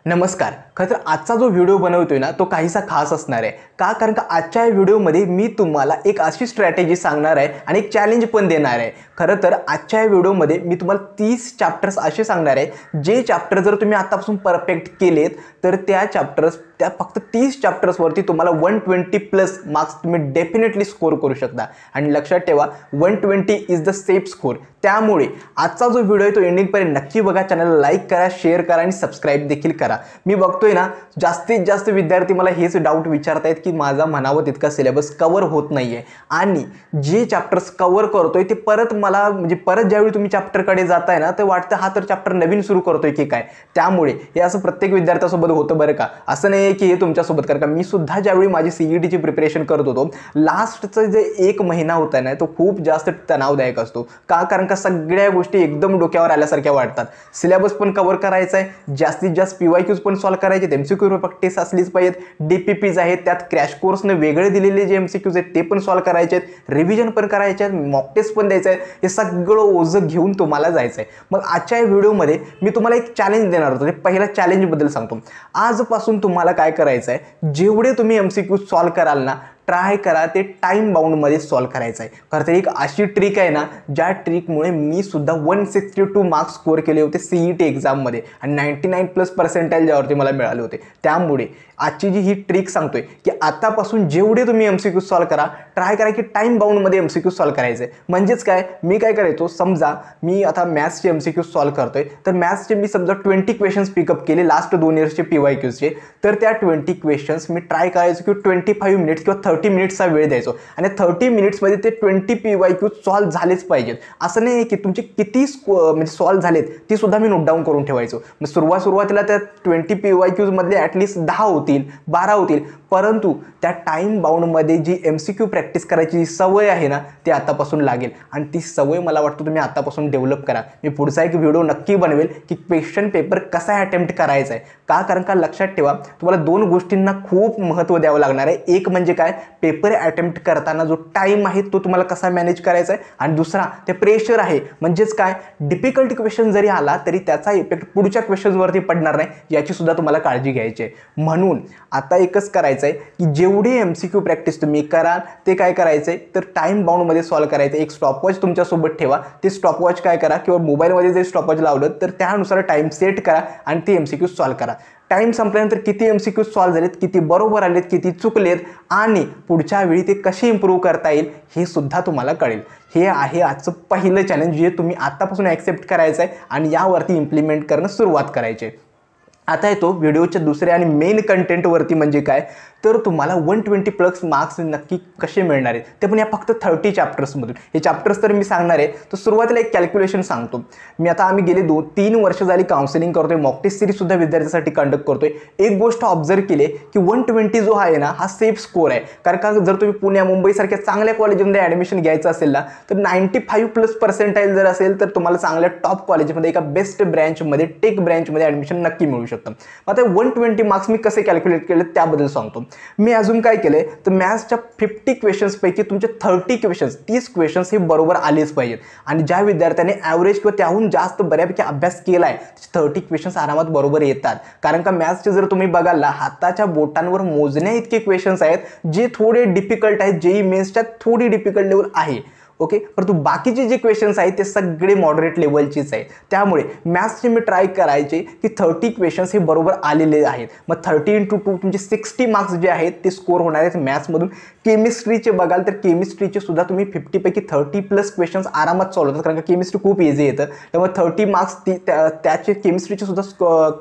नमस्कार. खरं तर आजचा जो व्हिडिओ बनवतोय ना तो काहीसा खास असणार आहे. का? कारण का आजच्या या व्हिडिओमध्ये मी तुम्हाला एक अशी स्ट्रॅटेजी सांगणार आहे आणि एक चॅलेंज पण देणार आहे. खरं तर आजच्या या व्हिडिओमध्ये मी तुम्हाला 30 चॅप्टर्स असे सांगणार आहे जे चॅप्टर जर तुम्ही आतापासून परफेक्ट केलेत तर त्या फक्त 30 चॅप्टर्सवरती तुम्हाला 120+ मार्क्स तुम्ही डेफिनेटली स्कोर करू शकता. आणि लक्षात ठेवा 120 इज द सेफ स्कोर. त्यामुळे आजचा जो व्हिडिओ आहे तो एंडिंगपर्यंत नक्की बघा. चॅनलला लाईक करा, शेअर करा आणि सबस्क्राईब देखील करा. मी बघतोय ना जास्तीत जास्त विद्यार्थी मला हेच डाऊट विचारतायत की माझा म्हणावं तितका सिलेबस कव्हर होत नाहीये आणि जे चॅप्टर्स कव्हर करतोय ते परत मला परत ज्यावेळी तुम्ही चॅप्टरकडे जाताय ना ते वाटतं हा तर चॅप्टर नवीन सुरू करतोय की काय. त्यामुळे हे असं प्रत्येक विद्यार्थ्यासोबत होतं बरं का. असं नाही की हे तुमच्यासोबत कारण का मी सुद्धा ज्यावेळी माझी सीईटीची प्रिपरेशन करत होतो लास्टचं जे 1 महिना होता ना तो खूप जास्त तणावदायक असतो. का? कारण का सगळ्या गोष्टी एकदम डोक्यावर आल्यासारख्या वाटतात. सिलेबस पण कव्हर करायचा आहे, जास्तीत जास्त PYQs पण सॉल्व्ह करायचे, MCQ टेस्ट असलीच पाहिजेत, DPPs आहेत, त्यात क्रॅश कोर्सने वेगळे दिलेले जे MCQs आहेत ते पण सॉल्व्ह करायचे आहेत, रिव्हिजन पण करायचे आहेत, मॉक टेस्ट पण द्यायचं आहे. हे सगळं ओझं घेऊन तुम्हाला जायचं आहे. मग आजच्या व्हिडिओमध्ये मी तुम्हाला एक चॅलेंज देणार होतो. ते पहिल्या चॅलेंजबद्दल सांगतो. आजपासून तुम्हाला काय करायचं आहे, जेवढे तुम्ही MCQ सॉल्व्ह कराल ना ट्राय करा ते टाइम बाउंडमध्ये सॉल्व्ह करायचं आहे. खरं तर एक अशी ट्रिक आहे ना ज्या ट्रिकमुळे मी सुद्धा 162 मार्क्स स्कोअर केले होते CET एक्झाममध्ये आणि 99+ ज्यावरती मला मिळाले होते. त्यामुळे आजची जी ही ट्रिक सांगतोय की आतापासून जेवढे तुम्ही MCQ सॉल्व्ह करा ट्राय करा की टाइम बाउंडमध्ये MCQ सॉल्व्ह करायचे. म्हणजेच काय, मी काय करायचो, समजा मी आता मॅथ्सचे MCQ सॉल्व्ह करतोय तर मॅथ्सचे मी समजा 20 क्वेश्चन्स पिकअप केले लास्ट 2 इयर्सचे PYQचे. तर त्या 20 क्वेश्चन्स मी ट्राय करायचो की 25 मिनिट्स किंवा 30 मिनिट्सचा वेळ द्यायचो आणि 30 मिनिट्समध्ये ते 20 PYQ सॉल्व्ह झालेच पाहिजेत. असं नाही की तुमचे किती सॉल्व्ह झालेत ती सुद्धा मी नोट डाऊन करून ठेवायचो. सुरुवातीला त्या 20 PYQs मधले ॲटलिस्ट 10 होतील 12 होतील, परंतु त्या टाइम बाउंडमध्ये जी MCQ प्रॅक्टिस करायची सवय आहे ना ती आतापासून लागेल आणि ती सवय मला वाटतं तुम्ही आतापासून डेव्हलप करा. मी पुढचा एक व्हिडिओ नक्की बनवेल की क्वेश्चन पेपर कसा अटेम्प्ट करायचा आहे. का? कारण का लक्षात ठेवा तुम्हाला 2 गोष्टींना खूप महत्त्व द्यावं लागणार आहे. एक म्हणजे काय, पेपर अटेम्प्ट करताना जो टाइम आहे तो तुम्हाला कसा मॅनेज करायचा आहे आणि दुसरा ते प्रेशर आहे. म्हणजेच काय, डिफिकल्ट क्वेश्चन जरी आला तरी त्याचा इफेक्ट पुढच्या क्वेश्चन्सवरती पडणार नाही याची सुद्धा तुम्हाला काळजी घ्यायची आहे. म्हणून आता एकच करायचं आहे की जेवढी MCQ प्रॅक्टिस तुम्ही कराल ते काय करायचं आहे तर टाइम बाउंडमध्ये सॉल्व्ह करायचं. एक स्टॉपवॉच तुमच्यासोबत ठेवा. ते स्टॉपवॉच काय करा किंवा मोबाईलमध्ये जरी स्टॉपवॉच लावलं तर त्यानुसार टाइम सेट करा आणि ते MCQ सॉल्व्ह करा. टाइम संपल्यानंतर किती MCQ सॉल्व्ह झालेत, किती बरोबर आलेत, किती चुकलेत आणि पुढच्या वेळी ते कसे इम्प्रूव्ह करता येईल हे सुद्धा तुम्हाला कळेल. हे आहे आजचं पहिलं चॅलेंज जे तुम्ही आत्तापासून ॲक्सेप्ट करायचं आहे आणि यावरती इम्प्लिमेंट करणं सुरुवात करायची आहे. आता येतो व्हिडिओच्या दुसऱ्या आणि मेन कंटेंटवरती. म्हणजे काय तर तुम्हाला 120+ मार्क्स नक्की कसे मिळणार आहेत ते पण या फक्त 30 चॅप्टर्समधून. हे चॅप्टर्स तर मी सांगणार आहे. तर सुरुवातीला एक कॅल्क्युलेशन सांगतो. आम्ही गेले 2-3 वर्ष झाली काउन्सिलिंग करतोय, मॉक टेस्ट सिरीज सुद्धा विद्यार्थ्यांसाठी कंडक्ट करतोय. एक गोष्ट ऑब्झर्व केली की 120 जो आहे ना हा सेफ स्कोर आहे. कारण का जर तुम्ही पुणे मुंबईसारख्या चांगल्या कॉलेजमध्ये ॲडमिशन घ्यायचं असेल ना तर 95+ जर असेल तर तुम्हाला चांगल्या टॉप कॉलेजमध्ये एका बेस्ट ब्रँचमध्ये टेक ब्रँचमध्ये ॲडमिशन नक्की मिळू शकतं. आता 120 मार्क्स मी कसे कॅल्क्युलेट केले त्याबद्दल सांगतो. मी अजून काय केलंय तर मॅथ्सच्या 50 क्वेश्चन्सपैकी तुमचे 30 क्वेश्चन्स हे बरोबर आलेच पाहिजेत आणि ज्या विद्यार्थ्याने ॲव्हरेज किंवा त्याहून जास्त बऱ्यापैकी अभ्यास केलाय 30 क्वेश्चन्स आरामात बरोबर येतात. कारण का मॅथ्सचे जर तुम्ही बघाल ना हाताच्या बोटांवर मोजण्या इतके क्वेश्चन्स आहेत जे थोडे डिफिकल्ट आहेत. JEE मेन्सच्या थोडी डिफिकल्ट लेवल आहे ओके, परंतु बाकीचे जे क्वेश्चन्स आहेत ते सगळे मॉडरेट लेवलचेच आहेत. त्यामुळे मॅथ्सचे मी ट्राय करायचे की 30 क्वेश्चन्स हे बरोबर आलेले आहेत. मग 30 × 2 तुमचे 60 मार्क्स जे आहेत ते स्कोर होणार आहेत मॅथ्समधून. केमिस्ट्रीचे बघाल तर केमिस्ट्रीचे सुद्धा तुम्ही 50 पैकी 30+ क्वेश्चन्स आरामात सॉल्व्ह होतात. कारण का केमिस्ट्री खूप इझी येतं. त्यामुळे 30 मार्क्स त्याचे केमिस्ट्रीचे सुद्धा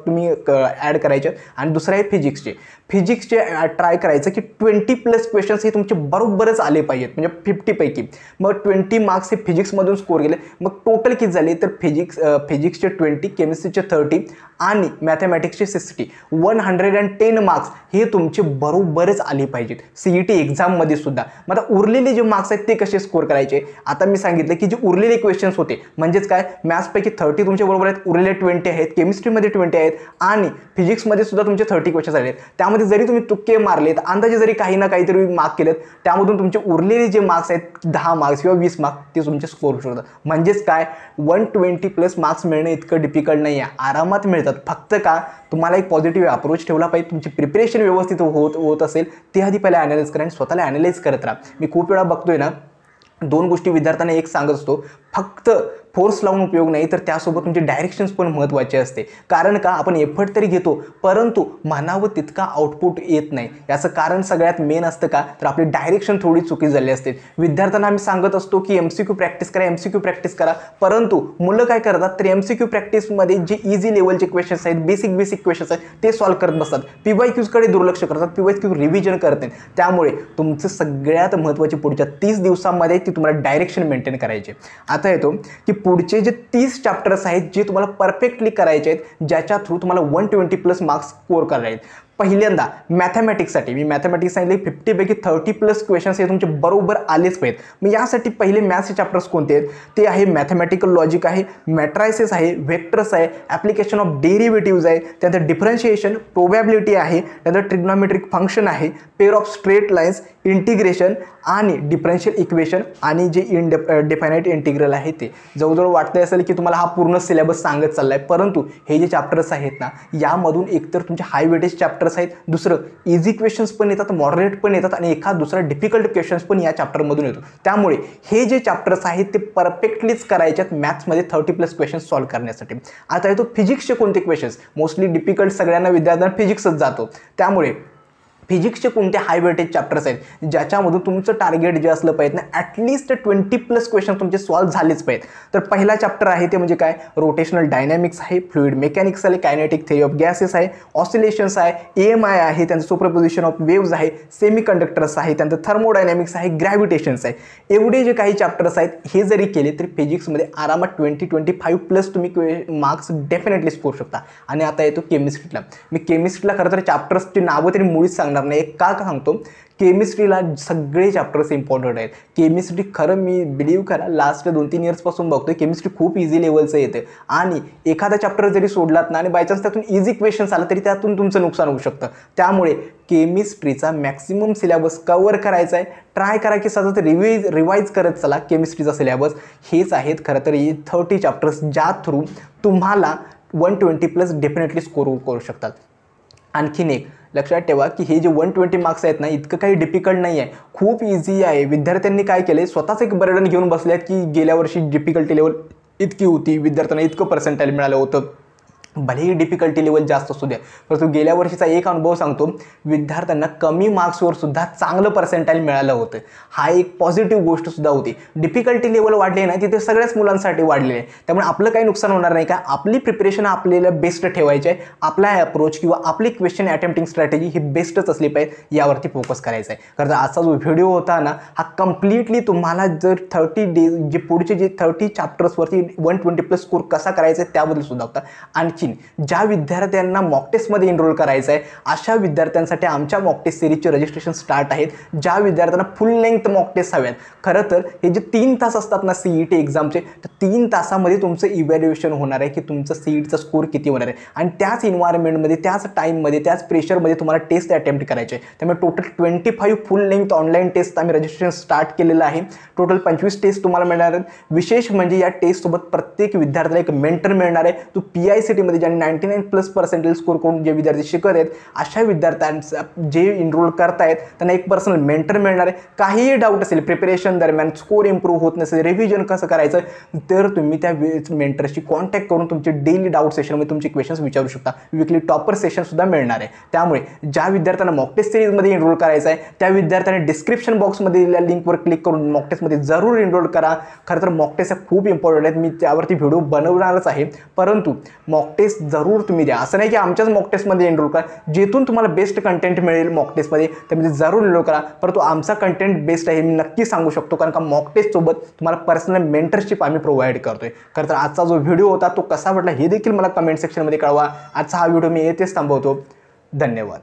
तुम्ही ॲड करायचे. आणि दुसरं आहे फिजिक्सचे ट्राय करायचं की 20+ क्वेश्चन्स हे तुमचे बरोबरच आले पाहिजेत म्हणजे 50 पैकी. मग 20 मार्क्स हे फिजिक्समधून स्कोर केले. मग टोटल किती झाले तर फिजिक्सचे 20, केमिस्ट्रीचे 30 आणि मॅथमॅटिक्सचे 60. 110 मार्क्स हे तुमचे बरोबरच आले पाहिजेत CET एक्झाममध्ये सुद्धा. मग आता उरलेले जे मार्क्स आहेत ते कसे स्कोर करायचे. आता मी सांगितलं की जे उरलेले क्वेश्चन्स होते म्हणजेच काय मॅथ्सपैकी 30 तुमचे बरोबर आहेत, उरलेले 20 आहेत, केमिस्ट्रीमध्ये 20 आहेत आणि फिजिक्समध्ये सुद्धा तुमचे 30 क्वेश्चन्स आहेत. त्यामुळे त्यामध्ये जरी तुम्ही तुक्के मारलेत, अंदाजे जरी काही ना काहीतरी मार्क केलेत, त्यामधून तुमचे उरलेले जे मार्क्स आहेत 10 मार्क्स किंवा 20 मार्क्स ते तुमचे स्कोर होऊ शकतात. म्हणजेच काय 120+ मार्क्स मिळणं इतकं डिफिकल्ट नाही आहे, आरामात मिळतात. फक्त का तुम्हाला एक पॉझिटिव्ह अप्रोच ठेवला पाहिजे, तुमची प्रिपरेशन व्यवस्थित होत असेल ते आधी पहिला ॲनालाइज करा आणि स्वतःला ॲनालाइज करत राहा. मी खूप वेळा बघतोय ना, 2 गोष्टी विद्यार्थ्यांना एक सांगत असतो, फक्त फोर्स लावून उपयोग नाही, तर त्यासोबत तुमचे डायरेक्शन्स पण महत्त्वाचे असते. कारण का आपण एफर्ट तरी घेतो, परंतु म्हणावं तितका आउटपुट येत नाही. याचं कारण सगळ्यात मेन असतं का, तर आपली डायरेक्शन थोडी चुकी झाली असते. विद्यार्थ्यांना आम्ही सांगत असतो की MCQ प्रॅक्टिस करा, MCQ प्रॅक्टिस करा, परंतु मुलं काय करतात, तर MCQ प्रॅक्टिसमध्ये जे इझी लेवलचे क्वेश्चन्स आहेत, बेसिक क्वेश्चन्स आहेत ते सॉल्व्ह करत बसतात. PYQकडे दुर्लक्ष करतात, PYQ रिव्हिजन करत नाहीत. त्यामुळे तुमचं सगळ्यात महत्त्वाची पुढच्या 30 दिवसामध्ये ती तुम्हाला डायरेक्शन मेंटेन करायची. आता येतो की पुढचे जे 30 चॅप्टर्स आहेत जे तुम्हाला परफेक्टली करायचे आहेत, ज्याच्या थ्रू तुम्हाला 120+ मार्क्स स्कोर करायचे आहेत. पहिल्यांदा मॅथमॅटिक्ससाठी मी मॅथमॅटिक्स सांगितले 50 पैकी 30+ क्वेश्चन्स हे तुमचे बरोबर आलेच पाहिजेत. मग यासाठी पहिले मॅथ्सचे चॅप्टर्स कोणते आहेत, ते आहे मॅथमॅटिकल लॉजिक आहे, मॅट्रायसेस आहे, व्हेक्टर्स आहे, ॲप्लिकेशन ऑफ डेरिव्हेटिव्ज आहे, त्यानंतर डिफरन्शिएशन, प्रोबॅबिलिटी आहे, त्यानंतर ट्रिग्नॉमेट्रिक फंक्शन आहे, pair of straight lines, integration आणि डिफरन्शियल इक्वेशन आणि जे इनडेफायनाइट इंटिग्रल आहे ते. जवळजवळ वाटतं असेल की तुम्हाला हा पूर्ण सिलेबस सांगत चाललाय, परंतु हे जे चॅप्टर्स आहेत ना, यामधून एकतर तुमचे हाय वेटेज चॅप्टर्स आहेत, दुसरं इझी क्वेश्चन्स पण येतात, मॉडरेट पण येतात आणि एखाद दुसरा डिफिकल्ट क्वेश्चन्स पण या चॅप्टरमधून येतो. त्यामुळे हे जे चॅप्टर्स आहेत ते परफेक्टलीच करायचे आहेत मॅथ्समध्ये 30+ क्वेश्चन्स सॉल्व्ह करण्यासाठी. आता येतो फिजिक्सचे कोणते क्वेश्चन्स, मोस्टली डिफिकल्ट सगळ्यांना विद्यार्थ्यांना फिजिक्सच जातो. त्यामुळे फिजिक्सचे कोणते हाय वेटेज चॅप्टर्स आहेत ज्याच्यामधून तुमचं टार्गेट जे असलं पाहिजे ना, ॲटलिस्ट 20+ क्वेश्चन तुमचे सॉल्व्ह झालेच पाहिजेत. तर पहिला चॅप्टर आहे ते म्हणजे काय, रोटेशनल डायनॅमिक्स आहे, फ्लुइड मेकॅनिक्स आहे, कायनेटिक थिअरी ऑफ गॅसेस आहे, ऑसिलेशन्स आहे, EMI आहे, त्यांचं सुपरपोजिशन ऑफ वेव्ज आहे, सेमी कंडक्टर्स आहे, त्यांचं थर्मोडायनॅमिक्स आहे, ग्रॅव्हिटेशन्स आहे. एवढे जे काही चॅप्टर्स आहेत हे जरी केले तरी फिजिक्समध्ये आरामात 20-25+ तुम्ही मार्क्स डेफिनेटली स्कोर शकता. आणि आता येतो केमिस्ट्रीला. मी केमिस्ट्रीला खरं तर चॅप्टर्सची नावं तरी मुळीच सांगणार नाही. का सांगतो, केमिस्ट्रीला सगळे चॅप्टर्स इम्पॉर्टंट आहेत. केमिस्ट्री खरं मी बिलीव्ह करा लास्ट 2-3 इयर्सपासून बघतोय केमिस्ट्री खूप इझी लेवलचं येते आणि एखादा चॅप्टर जरी सोडलात ना आणि बायचान्स त्यातून इझी क्वेश्चन्स आला तरी त्यातून तुमचं नुकसान होऊ शकतं. त्यामुळे केमिस्ट्रीचा मॅक्सिमम सिलेबस कव्हर करायचा आहे. ट्राय करा की सतत रिवाईज करत चला केमिस्ट्रीचा सिलेबस. हेच आहेत खरं तर हे 30 चॅप्टर्स ज्या थ्रू तुम्हाला 120+ डेफिनेटली स्कोर करू शकतात. आणखीन एक लक्षात ठेवा की हे जे 120 मार्क्स आहेत ना, इतकं काही डिफिकल्ट नाही आहे, खूप इझी आहे. विद्यार्थ्यांनी काय केले, स्वतःच एक बर्डन घेऊन बसल्यात की गेल्या वर्षी डिफिकल्टी लेवल इतकी होती, विद्यार्थ्यांना इतकं पर्सेंटाईल मिळालं होतं, भलेही डिफिकल्टी लेवल जास्त असू द्या. परंतु गेल्या वर्षीचा एक अनुभव सांगतो, विद्यार्थ्यांना कमी मार्क्सवर सुद्धा चांगलं पर्सेंटाईल मिळालं होतं. हा एक पॉझिटिव्ह गोष्ट सुद्धा होती. डिफिकल्टी लेवल वाढले नाही तिथे सगळ्याच मुलांसाठी वाढलेले आहे. त्यामुळे आपलं काही नुकसान होणार नाही का, आपली प्रिपरेशन आपल्याला बेस्ट ठेवायची आहे. आपला अप्रोच किंवा आपली क्वेश्चन अटेम्प्टिंग स्ट्रॅटेजी ही बेस्टच असली पाहिजे, यावरती फोकस करायचा आहे. कारण आजचा जो व्हिडिओ होता ना, हा कम्प्लिटली तुम्हाला जर 30 डेज जे पुढचे जे 30 चॅप्टर्सवरती 120+ स्कोर कसा करायचा आहे त्याबद्दल सुद्धा होता. आणखी ज्या विद्यार्थ्यांना मॉक टेस्टमध्ये एनरोल करायचं आहे अशा विद्यार्थ्यांसाठी आमच्या मॉक टेस्ट सिरीजचे रजिस्ट्रेशन स्टार्ट आहेत. ज्या विद्यार्थ्यांना फुल लेंथ मॉक टेस्ट हव्यात, खरं तर हे जे 3 तास असतात ना CET एक्झामचे, तर 3 तासामध्ये तुमचं इव्हॅल्युएशन होणार आहे की तुमचं CETचा स्कोर किती होणार आहे आणि त्याच इन्व्हायरमेंटमध्ये, त्याच टाईममध्ये, त्याच प्रेशरमध्ये तुम्हाला टेस्ट अटेम्प्ट करायचे आहे. त्यामुळे total 25 full length online test आम्ही रजिस्ट्रेशन स्टार्ट केलेलं आहे. टोटल 25 टेस्ट तुम्हाला मिळणार आहेत. विशेष म्हणजे या टेस्टसोबत प्रत्येक विद्यार्थ्याला एक मेंटर मिळणार आहे. तो PICTमध्ये ज्यांनी 99+ स्कोर करून जे विद्यार्थी शिकत आहेत अशा विद्यार्थ्यांचा जे एनरोल करतायत त्यांना एक पर्सनल मेंटर मिळणार आहे. काहीही डाऊट असेल प्रिपरेशन दरम्यान, स्कोर इम्प्रूव्ह होत नसेल, रिव्हिजन कसं करायचं, तर तुम्ही त्या मेंटरशी कॉन्टॅक्ट करून तुमचे डेली डाऊट सेशनमध्ये तुमचे क्वेश्चन्स विचारू शकता. विकली टॉपर सेशन सुद्धा मिळणार आहे. त्यामुळे ज्या विद्यार्थ्यांना मॉक टेस्ट सिरीजमध्ये एनरोल करायचं आहे त्या विद्यार्थ्यांनी डिस्क्रिप्शन बॉक्समध्ये दिलेल्या लिंकवर क्लिक करून मॉक टेस्टमध्ये जरूर एनरोल करा. खरं तर मॉक टेस्ट खूप इम्पॉर्टंट आहेत. मी त्यावरती व्हिडिओ बनवणारच आहे, परंतु मॉक टेस्ट जरूर तुम्ही द्या. असं नाही की आमच्याच मॉक टेस्टमध्ये एनरोल करा, जेथून तुम्हाला बेस्ट कंटेंट मिळेल मॉक टेस्टमध्ये त्यामध्ये जरूर एनरोल करा. परंतु आमचा कंटेंट बेस्ट आहे मी नक्की सांगू शकतो, कारण का मॉक टेस्टसोबत तुम्हाला पर्सनल मेंटरशिप आम्ही प्रोव्हाइड करतोय. खरं तर आजचा जो व्हिडिओ होता तो कसा वाटला हे देखील मला कमेंट सेक्शनमध्ये कळवा. आजचा हा व्हिडिओ मी येथेच थांबवतो. धन्यवाद.